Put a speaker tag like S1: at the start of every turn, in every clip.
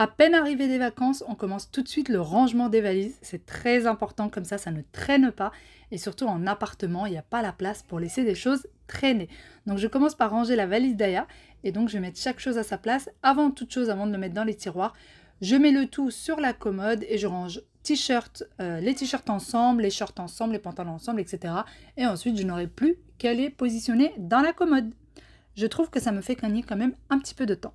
S1: À peine arrivé des vacances, on commence tout de suite le rangement des valises. C'est très important, comme ça ne traîne pas. Et surtout en appartement, il n'y a pas la place pour laisser des choses traîner. Donc je commence par ranger la valise d'Aya. Et donc je vais mettre chaque chose à sa place. Avant toute chose, avant de le mettre dans les tiroirs, je mets le tout sur la commode et je range les t-shirts ensemble, les shorts ensemble, les pantalons ensemble, etc. Et ensuite, je n'aurai plus qu'à les positionner dans la commode. Je trouve que ça me fait gagner quand même un petit peu de temps.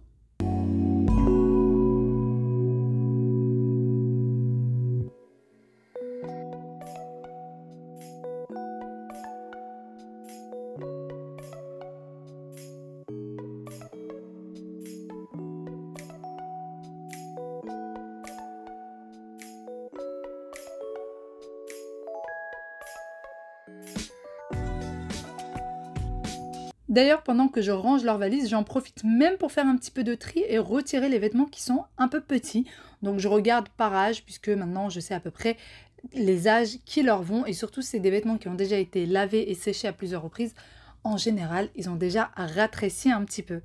S1: D'ailleurs, pendant que je range leurs valises, j'en profite même pour faire un petit peu de tri et retirer les vêtements qui sont un peu petits. Donc je regarde par âge, puisque maintenant je sais à peu près les âges qui leur vont. Et surtout, c'est des vêtements qui ont déjà été lavés et séchés à plusieurs reprises. En général, ils ont déjà rétréci un petit peu.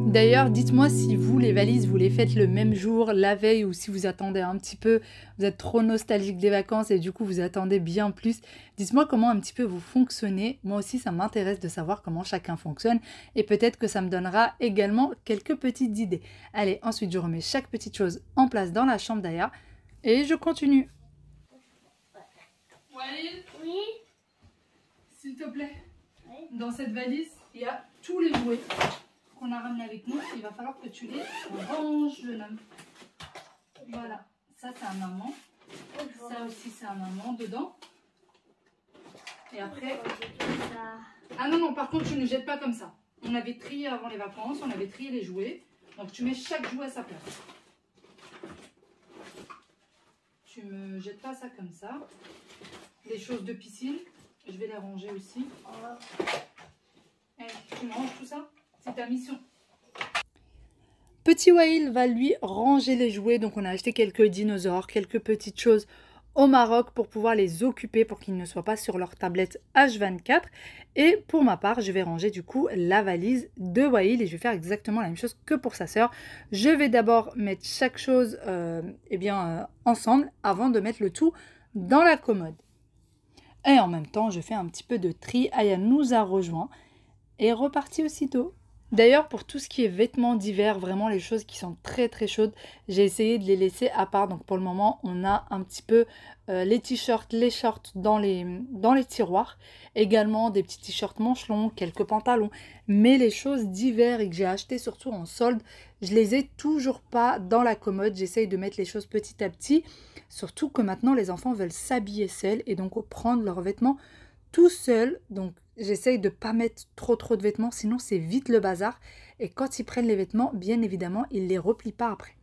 S1: D'ailleurs, dites-moi si vous, les valises, vous les faites le même jour, la veille, ou si vous attendez un petit peu, vous êtes trop nostalgique des vacances et du coup vous attendez bien plus. Dites-moi comment un petit peu vous fonctionnez. Moi aussi, ça m'intéresse de savoir comment chacun fonctionne et peut-être que ça me donnera également quelques petites idées. Allez, ensuite je remets chaque petite chose en place dans la chambre d'Aya et je continue. Wael,
S2: Oui.
S1: s'il te plaît,
S2: Oui.
S1: dans cette valise, il y a tous les jouets qu'on a ramené avec nous, il va falloir que tu les ranges, jeune homme. Voilà, ça c'est un maman, ça aussi c'est un maman dedans. Et après... Ah non, non, par contre tu ne jettes pas comme ça. On avait trié avant les vacances, on avait trié les jouets. Donc tu mets chaque jouet à sa place. Tu me jettes pas ça comme ça. Les choses de piscine, je vais les ranger aussi. Eh, tu me ranges tout ça? C'est ta mission. Petit Wael va lui ranger les jouets. Donc on a acheté quelques dinosaures, quelques petites choses au Maroc pour pouvoir les occuper pour qu'ils ne soient pas sur leur tablette H24. Et pour ma part, je vais ranger du coup la valise de Wael et je vais faire exactement la même chose que pour sa sœur. Je vais d'abord mettre chaque chose ensemble avant de mettre le tout dans la commode. Et en même temps, je fais un petit peu de tri. Aya nous a rejoint et est reparti aussitôt. D'ailleurs, pour tout ce qui est vêtements d'hiver, vraiment les choses qui sont très très chaudes, j'ai essayé de les laisser à part. Donc pour le moment, on a un petit peu les t-shirts, les shorts dans les tiroirs. Également des petits t-shirts manches longs, quelques pantalons. Mais les choses d'hiver et que j'ai achetées surtout en solde, je les ai toujours pas dans la commode. J'essaye de mettre les choses petit à petit. Surtout que maintenant, les enfants veulent s'habiller seuls et donc prendre leurs vêtements tout seul. Donc j'essaye de ne pas mettre trop de vêtements, sinon c'est vite le bazar. Et quand ils prennent les vêtements, bien évidemment, ils ne les replient pas après.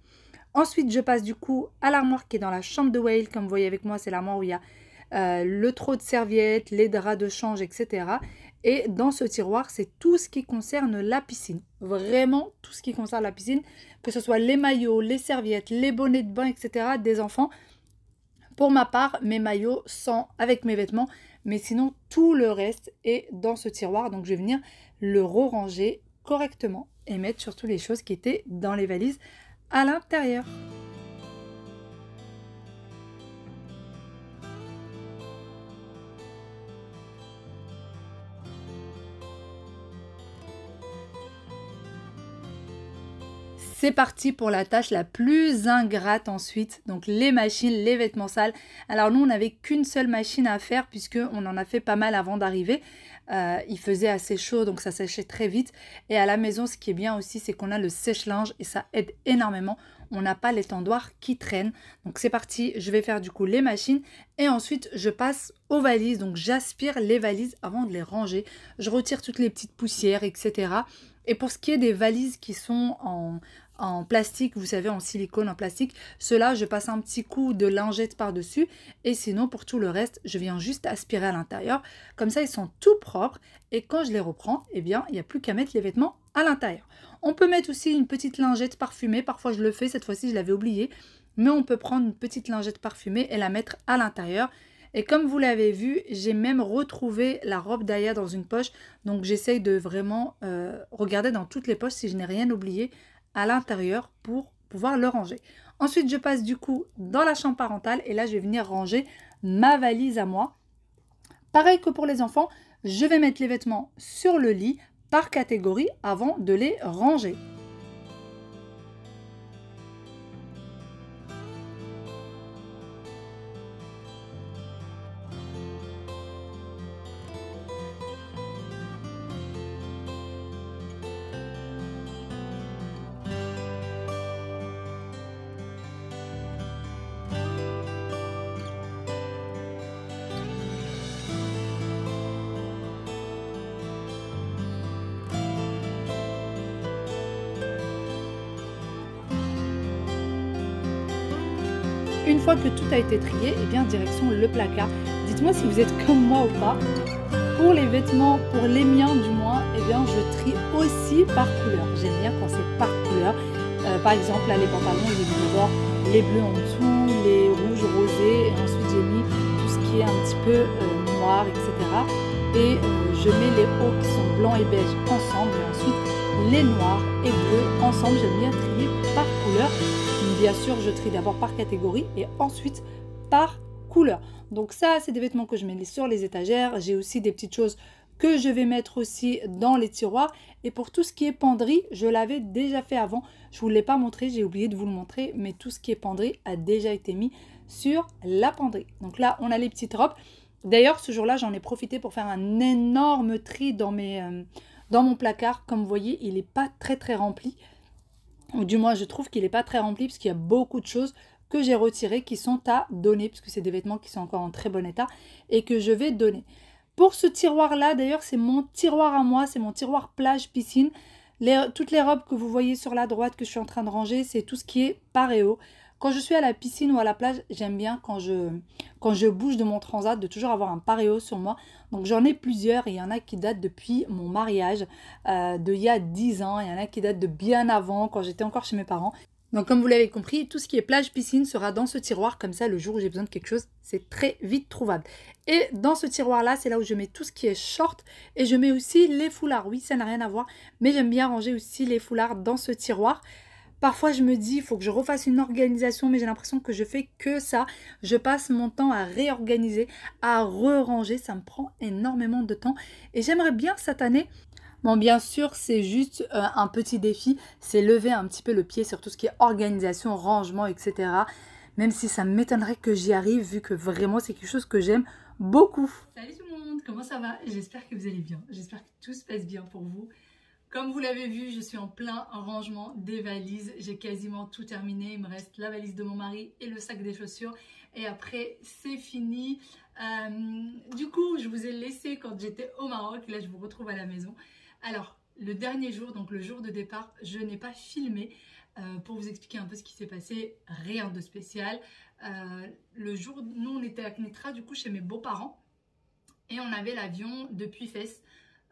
S1: Ensuite, je passe du coup à l'armoire qui est dans la chambre de Wael. Comme vous voyez avec moi, c'est l'armoire où il y a le trot de serviettes, les draps de change, etc. Et dans ce tiroir, c'est tout ce qui concerne la piscine. Vraiment tout ce qui concerne la piscine, que ce soit les maillots, les serviettes, les bonnets de bain, etc. des enfants. Pour ma part, mes maillots sont avec mes vêtements, mais sinon tout le reste est dans ce tiroir. Donc je vais venir le ranger correctement et mettre surtout les choses qui étaient dans les valises à l'intérieur. C'est parti pour la tâche la plus ingrate ensuite, donc les machines, les vêtements sales. Alors nous, on n'avait qu'une seule machine à faire puisqu'on en a fait pas mal avant d'arriver. Il faisait assez chaud, donc ça séchait très vite. Et à la maison, ce qui est bien aussi, c'est qu'on a le sèche-linge et ça aide énormément. On n'a pas l'étendoir qui traîne. Donc c'est parti, je vais faire du coup les machines et ensuite je passe aux valises. Donc j'aspire les valises avant de les ranger. Je retire toutes les petites poussières, etc. Et pour ce qui est des valises qui sont en plastique, vous savez, en silicone, en plastique, ceux-là, je passe un petit coup de lingette par-dessus. Et sinon, pour tout le reste, je viens juste aspirer à l'intérieur. Comme ça, ils sont tout propres. Et quand je les reprends, eh bien, il n'y a plus qu'à mettre les vêtements à l'intérieur. On peut mettre aussi une petite lingette parfumée. Parfois, je le fais. Cette fois-ci, je l'avais oublié. Mais on peut prendre une petite lingette parfumée et la mettre à l'intérieur. Et comme vous l'avez vu, j'ai même retrouvé la robe d'Aya dans une poche. Donc j'essaye de vraiment regarder dans toutes les poches si je n'ai rien oublié à l'intérieur pour pouvoir le ranger. Ensuite, je passe du coup dans la chambre parentale et là, je vais venir ranger ma valise à moi. Pareil que pour les enfants, je vais mettre les vêtements sur le lit par catégorie avant de les ranger. Une fois que tout a été trié, eh bien direction le placard. Dites-moi si vous êtes comme moi ou pas. Pour les vêtements, pour les miens du moins, eh bien je trie aussi par couleur. J'aime bien quand c'est par couleur. Par exemple, là les pantalons, j'ai mis d'abord les bleus en dessous, les rouges rosés, et ensuite j'ai mis tout ce qui est un petit peu noir, etc. Et je mets les hauts qui sont blancs et beiges ensemble, et ensuite les noirs et bleus ensemble. J'aime bien trier par couleur. Bien sûr, je trie d'abord par catégorie et ensuite par couleur. Donc ça, c'est des vêtements que je mets sur les étagères. J'ai aussi des petites choses que je vais mettre aussi dans les tiroirs. Et pour tout ce qui est penderie, je l'avais déjà fait avant. Je ne vous l'ai pas montré, j'ai oublié de vous le montrer. Mais tout ce qui est penderie a déjà été mis sur la penderie. Donc là, on a les petites robes. D'ailleurs, ce jour-là, j'en ai profité pour faire un énorme tri dans mon placard. Comme vous voyez, il n'est pas très rempli. Ou du moins je trouve qu'il n'est pas très rempli parce qu'il y a beaucoup de choses que j'ai retirées qui sont à donner puisque c'est des vêtements qui sont encore en très bon état et que je vais donner. Pour ce tiroir là d'ailleurs c'est mon tiroir à moi, c'est mon tiroir plage piscine. Toutes les robes que vous voyez sur la droite que je suis en train de ranger, c'est tout ce qui est paréo. Quand je suis à la piscine ou à la plage, j'aime bien quand je bouge de mon transat de toujours avoir un paréo sur moi. Donc j'en ai plusieurs et il y en a qui datent depuis mon mariage d'il y a 10 ans. Il y en a qui datent de bien avant quand j'étais encore chez mes parents. Donc comme vous l'avez compris, tout ce qui est plage piscine sera dans ce tiroir. Comme ça, le jour où j'ai besoin de quelque chose, c'est très vite trouvable. Et dans ce tiroir-là, c'est là où je mets tout ce qui est short. Et je mets aussi les foulards. Oui, ça n'a rien à voir. Mais j'aime bien ranger aussi les foulards dans ce tiroir. Parfois, je me dis, il faut que je refasse une organisation, mais j'ai l'impression que je fais que ça. Je passe mon temps à réorganiser, à re-ranger. Ça me prend énormément de temps. Et j'aimerais bien cette année... Bon, bien sûr, c'est juste un petit défi. C'est lever un petit peu le pied sur tout ce qui est organisation, rangement, etc. Même si ça m'étonnerait que j'y arrive, vu que vraiment, c'est quelque chose que j'aime beaucoup. Salut tout le monde, comment ça va? J'espère que vous allez bien. J'espère que tout se passe bien pour vous. Comme vous l'avez vu, je suis en plein rangement des valises. J'ai quasiment tout terminé. Il me reste la valise de mon mari et le sac des chaussures. Et après, c'est fini. Du coup, je vous ai laissé quand j'étais au Maroc. Là, je vous retrouve à la maison. Alors, le dernier jour, donc le jour de départ, je n'ai pas filmé. Pour vous expliquer un peu ce qui s'est passé, rien de spécial. Le jour, nous, on était à Knétra, du coup, chez mes beaux-parents. Et on avait l'avion depuis Fès,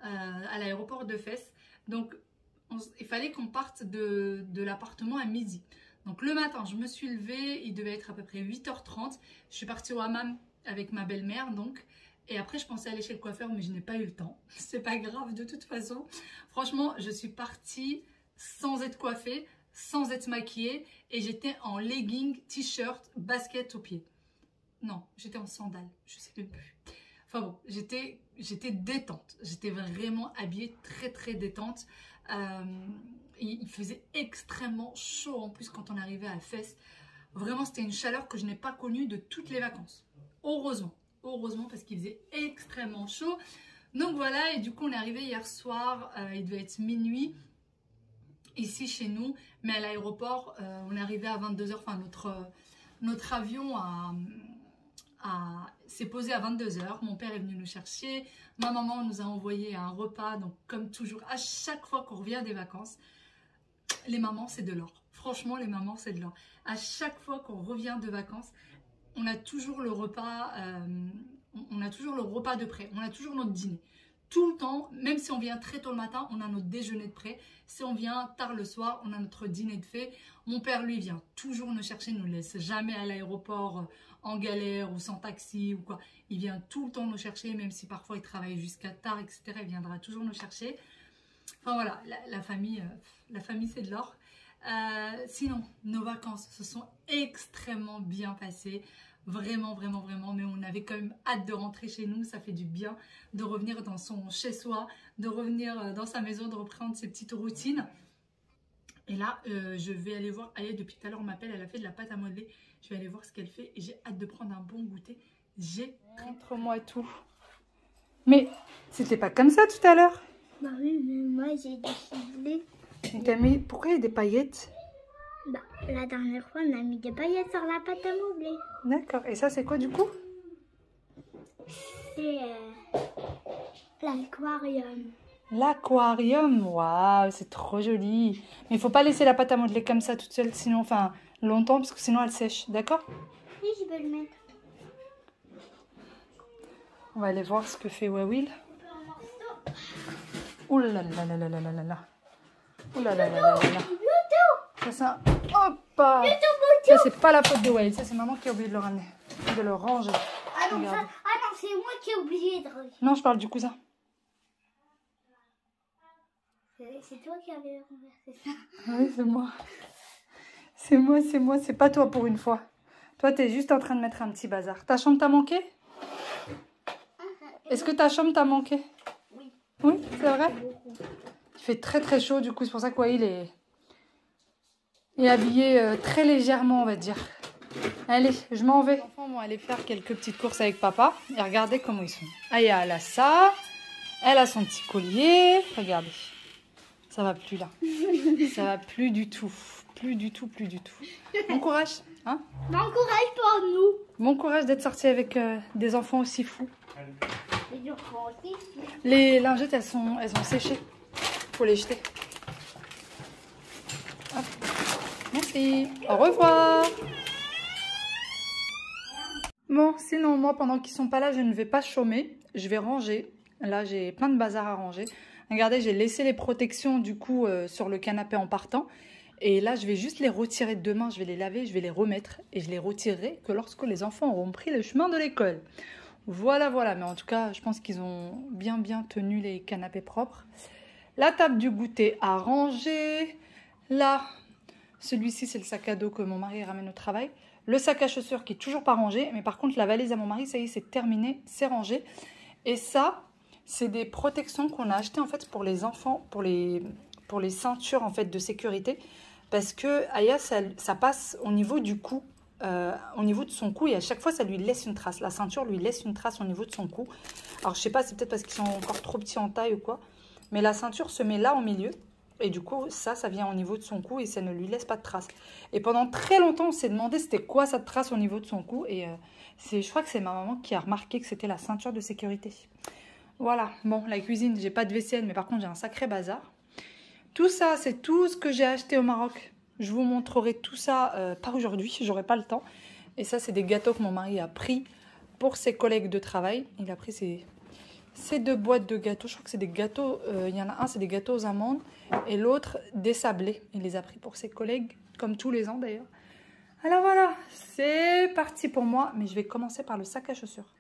S1: à l'aéroport de Fès. Donc, il fallait qu'on parte de l'appartement à midi. Donc, le matin, je me suis levée. Il devait être à peu près 8h30. Je suis partie au hammam avec ma belle-mère, donc. Et après, je pensais aller chez le coiffeur, mais je n'ai pas eu le temps. C'est pas grave, de toute façon. Franchement, je suis partie sans être coiffée, sans être maquillée. Et j'étais en legging, t-shirt, basket aux pieds. Non, j'étais en sandales. Je sais même plus. Enfin bon, j'étais détente. J'étais vraiment habillée très détente. il faisait extrêmement chaud en plus quand on arrivait à Fès. Vraiment, c'était une chaleur que je n'ai pas connue de toutes les vacances. Heureusement. Heureusement parce qu'il faisait extrêmement chaud. Donc voilà, et du coup on est arrivé hier soir, il devait être minuit ici chez nous. Mais à l'aéroport, on est arrivé à 22 h. Enfin, notre avion s'est posé à 22 h. Mon père est venu nous chercher. Ma maman nous a envoyé un repas. Donc comme toujours, à chaque fois qu'on revient des vacances, les mamans, c'est de l'or. Franchement, les mamans, c'est de l'or. À chaque fois qu'on revient de vacances, on a toujours le repas, de près. On a toujours notre dîner. Tout le temps, même si on vient très tôt le matin, on a notre déjeuner de près. Si on vient tard le soir, on a notre dîner de fait. Mon père, lui, vient toujours nous chercher, ne nous laisse jamais à l'aéroport en galère ou sans taxi ou quoi. Il vient tout le temps nous chercher, même si parfois il travaille jusqu'à tard, etc. Il viendra toujours nous chercher. Enfin voilà, la famille c'est de l'or. Sinon, nos vacances se sont extrêmement bien passées. Vraiment, vraiment, vraiment. Mais on avait quand même hâte de rentrer chez nous. Ça fait du bien de revenir dans son chez-soi, de revenir dans sa maison, de reprendre ses petites routines. Et là, je vais aller voir. Aya, depuis tout à l'heure, on m'appelle. Elle a fait de la pâte à modeler. Je vais aller voir ce qu'elle fait. Et j'ai hâte de prendre un bon goûter. Montre-moi tout. Mais c'était pas comme ça tout à l'heure.
S2: Bah oui, mais moi j'ai décidé.
S1: Mais pourquoi il y a des paillettes?
S2: Bah, la dernière fois, on a mis des paillettes sur la pâte à modeler.
S1: D'accord. Et ça, c'est quoi du coup?
S2: C'est l'aquarium.
S1: L'aquarium, waouh, c'est trop joli. Mais il faut pas laisser la pâte à modeler comme ça toute seule, sinon, enfin, longtemps, parce que sinon elle sèche, d'accord?
S2: Oui, je vais le mettre.
S1: On va aller voir ce que fait Wawil. Ouh là là là là là là là là. Ouh là là là là là là. Ça, ça, hop! Ça, c'est pas la faute de Wawil, ça, c'est maman qui a oublié de le ramener, de le ranger.
S2: Ah non, c'est moi qui ai oublié de ranger.
S1: Non, je parle du cousin.
S2: C'est toi qui avais renversé ça.
S1: Oui, c'est moi. C'est moi, c'est pas toi pour une fois. Toi, t'es juste en train de mettre un petit bazar. Ta chambre t'a manqué? Est-ce que ta chambre t'a manqué?
S2: Oui.
S1: Oui, c'est vrai? Il fait très très chaud, du coup, c'est pour ça que Wahil est habillé très légèrement, on va dire. Allez, je m'en vais. Les enfants vont aller faire quelques petites courses avec papa. Et regardez comment ils sont. Aya, elle a ça. Elle a son petit collier. Regardez. Ça va plus là. Ça va plus du tout. Plus du tout, plus du tout. Bon courage. Hein?
S2: Bon courage pour nous.
S1: Bon courage d'être sorti avec des enfants aussi fous.
S2: Les enfants aussi.
S1: Les lingettes, elles ont séché. Faut les jeter. Hop. Merci. Au revoir. Bon, sinon, moi, pendant qu'ils sont pas là, je ne vais pas chômer. Je vais ranger. Là, j'ai plein de bazar à ranger. Regardez, j'ai laissé les protections, du coup, sur le canapé en partant. Et là, je vais juste les retirer demain. Je vais les laver, je vais les remettre. Et je les retirerai que lorsque les enfants auront pris le chemin de l'école. Voilà, voilà. Mais en tout cas, je pense qu'ils ont bien tenu les canapés propres. La table du goûter à ranger. Là, celui-ci, c'est le sac à dos que mon mari ramène au travail. Le sac à chaussures qui est toujours pas rangé. Mais par contre, la valise à mon mari, ça y est, c'est terminé. C'est rangé. Et ça, c'est des protections qu'on a achetées en fait pour les enfants, pour les ceintures en fait de sécurité. Parce que Aya, ça passe au niveau du cou. Au niveau de son cou, et à chaque fois ça lui laisse une trace. La ceinture lui laisse une trace au niveau de son cou. Alors je sais pas, c'est peut-être parce qu'ils sont encore trop petits en taille ou quoi, mais la ceinture se met là au milieu et du coup ça vient au niveau de son cou et ça ne lui laisse pas de trace. Et pendant très longtemps on s'est demandé c'était quoi cette trace au niveau de son cou, et je crois que c'est ma maman qui a remarqué que c'était la ceinture de sécurité. Voilà. Bon, la cuisine, j'ai pas de vaisselle, mais par contre j'ai un sacré bazar. Tout ça, c'est tout ce que j'ai acheté au Maroc. Je vous montrerai tout ça pas aujourd'hui, j'aurai pas le temps. Et ça, c'est des gâteaux que mon mari a pris pour ses collègues de travail. Il a pris ces deux boîtes de gâteaux. Je crois que c'est des gâteaux, il y en a un, c'est des gâteaux aux amandes, et l'autre, des sablés. Il les a pris pour ses collègues, comme tous les ans d'ailleurs. Alors voilà, c'est parti pour moi, mais je vais commencer par le sac à chaussures.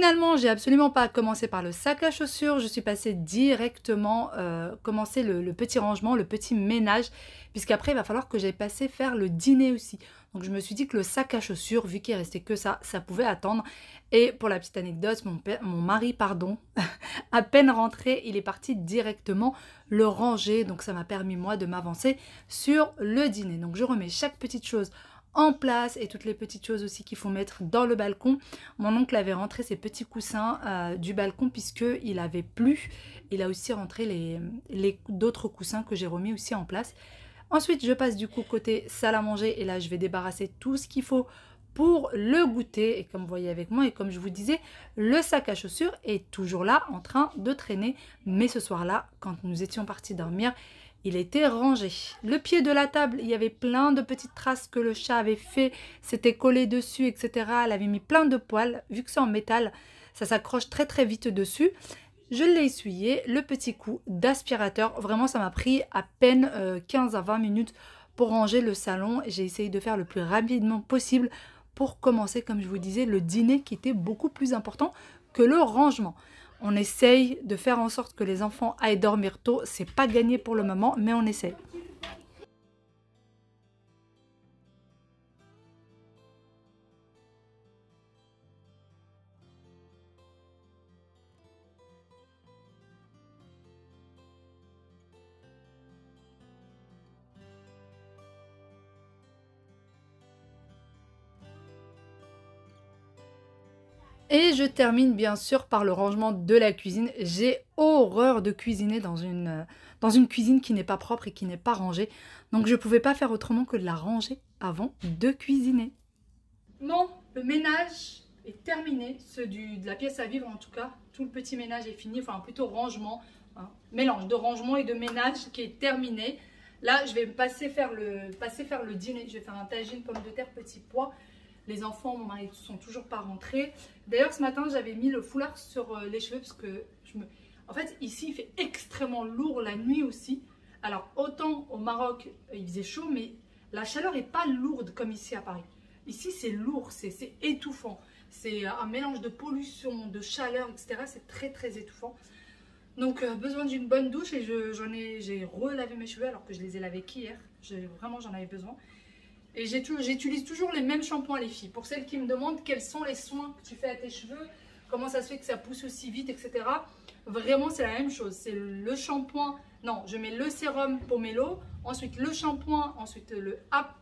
S1: Finalement, j'ai absolument pas commencé par le sac à chaussures, je suis passée directement commencer le petit rangement, le petit ménage, puisqu'après il va falloir que j'aille passer faire le dîner aussi. Donc je me suis dit que le sac à chaussures, vu qu'il restait que ça pouvait attendre. Et pour la petite anecdote, mon mari, pardon, à peine rentré, il est parti directement le ranger, donc ça m'a permis moi de m'avancer sur le dîner. Donc je remets chaque petite chose en place et toutes les petites choses aussi qu'il faut mettre dans le balcon. Mon oncle avait rentré ses petits coussins du balcon puisqu'il avait plu. Il a aussi rentré les d'autres coussins que j'ai remis aussi en place. Ensuite, je passe du coup côté salle à manger et là, je vais débarrasser tout ce qu'il faut pour le goûter. Et comme vous voyez avec moi et comme je vous disais, le sac à chaussures est toujours là en train de traîner. Mais ce soir-là, quand nous étions partis dormir, il était rangé. Le pied de la table, il y avait plein de petites traces que le chat avait fait. C'était collé dessus, etc. Elle avait mis plein de poils. Vu que c'est en métal, ça s'accroche très très vite dessus. Je l'ai essuyé. Le petit coup d'aspirateur. Vraiment, ça m'a pris à peine 15 à 20 minutes pour ranger le salon. J'ai essayé de faire le plus rapidement possible pour commencer, comme je vous disais, le dîner qui était beaucoup plus important que le rangement. On essaye de faire en sorte que les enfants aillent dormir tôt. C'est pas gagné pour le moment, mais on essaye. Et je termine bien sûr par le rangement de la cuisine. J'ai horreur de cuisiner dans une cuisine qui n'est pas propre et qui n'est pas rangée. Donc je ne pouvais pas faire autrement que de la ranger avant de cuisiner. Bon, le ménage est terminé, de la pièce à vivre en tout cas. Tout le petit ménage est fini, enfin plutôt rangement. Hein. Mélange de rangement et de ménage qui est terminé. Là, je vais passer faire le dîner. Je vais faire un tagine, pommes de terre, petits pois. Les enfants, mon mari, ne sont toujours pas rentrés. D'ailleurs, ce matin, j'avais mis le foulard sur les cheveux parce que en fait, ici, il fait extrêmement lourd la nuit aussi. Alors, autant au Maroc, il faisait chaud, mais la chaleur n'est pas lourde comme ici à Paris. Ici, c'est lourd, c'est étouffant. C'est un mélange de pollution, de chaleur, etc. C'est très, très étouffant. Donc, besoin d'une bonne douche et j'ai relavé mes cheveux alors que je les ai lavés qu'hier. Vraiment, j'en avais besoin. Et j'utilise toujours les mêmes shampoings, les filles. Pour celles qui me demandent quels sont les soins que tu fais à tes cheveux, comment ça se fait que ça pousse aussi vite, etc. Vraiment, c'est la même chose. C'est le shampoing. Non, je mets le sérum Pomelo, ensuite le shampoing, ensuite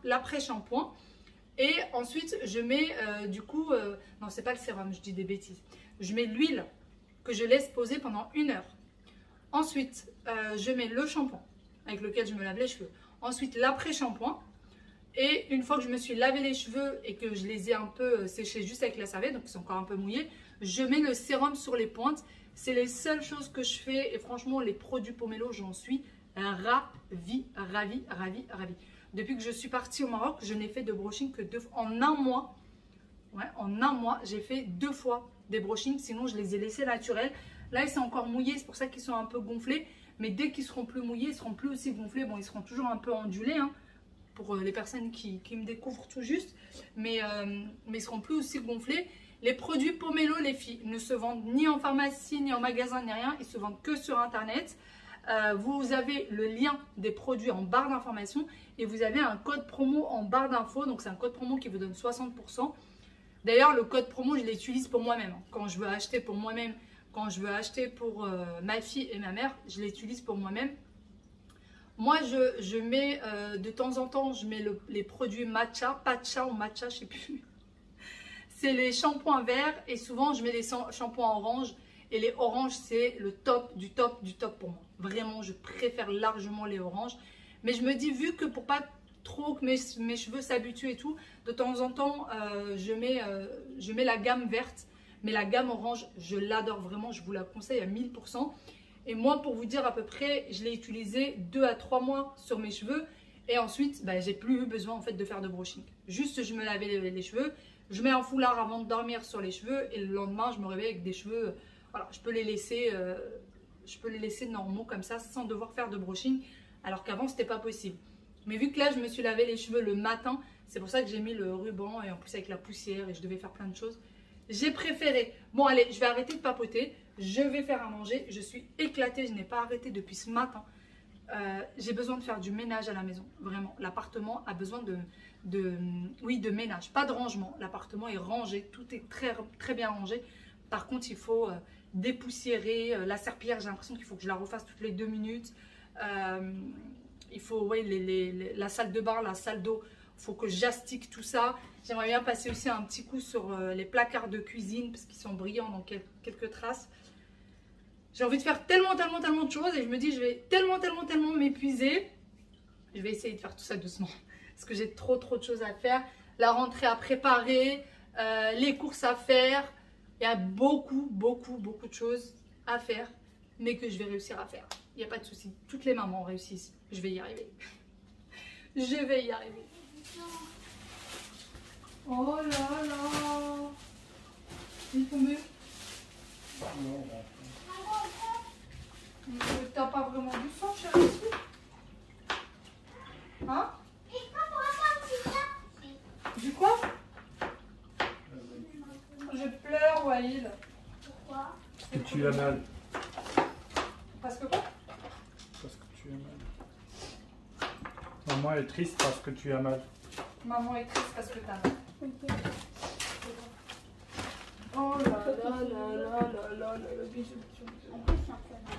S1: l'après-shampoing. Et ensuite, je mets non, c'est pas le sérum, je dis des bêtises. Je mets l'huile que je laisse poser pendant 1 heure. Ensuite, je mets le shampoing avec lequel je me lave les cheveux. Ensuite, l'après-shampoing. Et une fois que je me suis lavé les cheveux et que je les ai un peu séchés juste avec la serviette, donc ils sont encore un peu mouillés, je mets le sérum sur les pointes. C'est les seules choses que je fais et franchement, les produits Pomelo, j'en suis ravie. Depuis que je suis partie au Maroc, je n'ai fait de brushing que 2 fois. En un mois, ouais, en un mois, j'ai fait 2 fois des brushings, sinon je les ai laissés naturels. Là, ils sont encore mouillés, c'est pour ça qu'ils sont un peu gonflés. Mais dès qu'ils seront plus mouillés, ils seront plus aussi gonflés. Bon, ils seront toujours un peu ondulés, hein, pour les personnes qui me découvrent tout juste, mais ils seront plus aussi gonflés. Les produits Pomelo, les filles, ne se vendent ni en pharmacie, ni en magasin, ni rien. Ils se vendent que sur Internet. Vous avez le lien des produits en barre d'information et vous avez un code promo en barre d'infos. Donc, c'est un code promo qui vous donne 60%. D'ailleurs, le code promo, je l'utilise pour moi-même. Quand je veux acheter pour moi-même, quand je veux acheter pour ma fille et ma mère, je l'utilise pour moi-même. Moi, je mets de temps en temps, je mets les produits matcha, patcha ou matcha, je ne sais plus. C'est les shampoings verts et souvent, je mets les shampoings orange. Et les oranges, c'est le top du top du top pour moi. Vraiment, je préfère largement les oranges. Mais je me dis, vu que pour pas trop que mes cheveux s'habituent et tout, de temps en temps, je mets la gamme verte. Mais la gamme orange, je l'adore vraiment, je vous la conseille à 1000%. Et moi, pour vous dire à peu près, je l'ai utilisé 2 à 3 mois sur mes cheveux. Et ensuite, bah, j'ai plus eu besoin en fait de faire de brushing. Juste, je me lavais les cheveux. Je mets un foulard avant de dormir sur les cheveux. Et le lendemain, je me réveille avec des cheveux. Voilà, je peux les laisser normaux comme ça, sans devoir faire de brushing. Alors qu'avant, c'était pas possible. Mais vu que là, je me suis lavé les cheveux le matin, c'est pour ça que j'ai mis le ruban. Et en plus, avec la poussière, et je devais faire plein de choses. J'ai préféré. Bon, allez, je vais arrêter de papoter. Je vais faire à manger. Je suis éclatée. Je n'ai pas arrêté depuis ce matin. J'ai besoin de faire du ménage à la maison. Vraiment, l'appartement a besoin de ménage. Pas de rangement. L'appartement est rangé. Tout est très, très bien rangé. Par contre, il faut dépoussiérer. La serpillière, j'ai l'impression qu'il faut que je la refasse toutes les 2 minutes. Il faut, ouais, la salle de bain, la salle d'eau. Il faut que j'astique tout ça. J'aimerais bien passer aussi un petit coup sur les placards de cuisine parce qu'ils sont brillants dans quelques traces. J'ai envie de faire tellement de choses et je me dis je vais tellement m'épuiser. Je vais essayer de faire tout ça doucement parce que j'ai trop de choses à faire. La rentrée à préparer, les courses à faire. Il y a beaucoup de choses à faire mais que je vais réussir à faire. Il n'y a pas de souci. Toutes les mamans réussissent. Je vais y arriver. Je vais y arriver. Oh là là. Il faut mieux. T'as pas vraiment du sang, chérie? Hein? Du quoi? Je pleure, Waïl.
S2: Pourquoi?
S3: Parce que tu as mal.
S1: Parce que quoi?
S3: Parce que tu as mal. Maman est triste parce que tu as mal.
S1: Maman est triste parce que t'as mal. Oh là là, bisous.
S2: En plus, c'est un peu mal.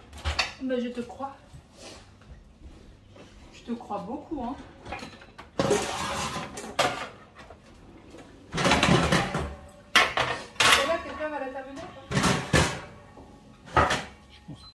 S1: Ben, je te crois. Je te crois beaucoup, hein.